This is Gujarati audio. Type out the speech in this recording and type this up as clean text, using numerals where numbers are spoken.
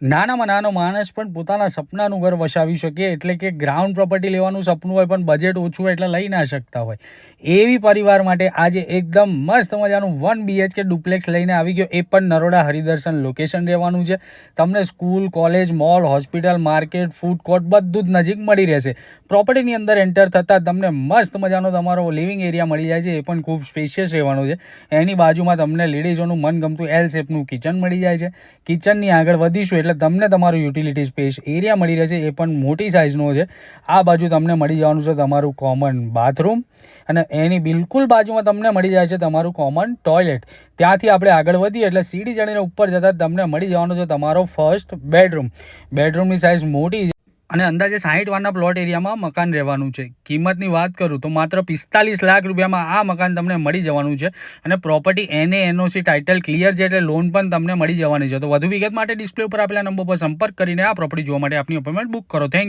નાનામાં નાનો માણસ પણ પોતાના સપનાનું ઘર વસાવી શકે, એટલે કે ગ્રાઉન્ડ પ્રોપર્ટી લેવાનું સપનું હોય પણ બજેટ ઓછું હોય એટલે લઈ ના શકતા હોય, એવી પરિવાર માટે આજે એકદમ મસ્ત મજાનું 1 BHK ડુપ્લેક્સ લઈને આવી ગયો. એ પણ નરોડા હરિદર્શન લોકેશન રહેવાનું છે. તમને school, college, mall, hospital, market, food court બધું જ નજીક મળી રહેશે. પ્રોપર્ટીની અંદર એન્ટર થતાં તમને મસ્ત મજાનો તમારો લિવિંગ એરિયા મળી જાય છે. એ પણ ખૂબ સ્પેશિયસ રહેવાનો છે. એની બાજુમાં તમને લેડીઝોનું મનગમતું L શેપનું કિચન મળી જાય છે. કિચનની આગળ વધીશું એટલે તમને તમારું યુટિલિટી સ્પેસ એરિયા મળી રહેશે. એ પણ મોટી સાઇઝનો છે. આ બાજુ તમને મળી જવાનું છે તમારું કોમન બાથરૂમ, અને એની બિલકુલ બાજુમાં તમને મળી જાય છે તમારું કોમન ટોયલેટ. ત્યાંથી આપણે આગળ વધીએ એટલે સીડી ચડીને ઉપર જતાં તમને મળી જવાનો છે તમારો ફર્સ્ટ બેડરૂમ. બેડરૂમની સાઇઝ મોટી છે અને અંદાજે 60 વારના પ્લોટ એરિયામાં મકાન રહેવાનું છે. કિંમતની વાત કરું તો માત્ર 45 લાખ રૂપિયામાં આ મકાન તમને મળી જવાનું છે. અને પ્રોપર્ટી NOC ટાઇટલ ક્લિયર છે, એટલે લોન પણ તમને મળી જવાની છે. તો વધુ વિગત માટે ડિસ્પ્લે ઉપર આપેલા નંબર પર સંપર્ક કરીને આ પ્રોપર્ટી જોવા માટે આપની અપોઇન્ટમેન્ટ બુક કરો. Thank you.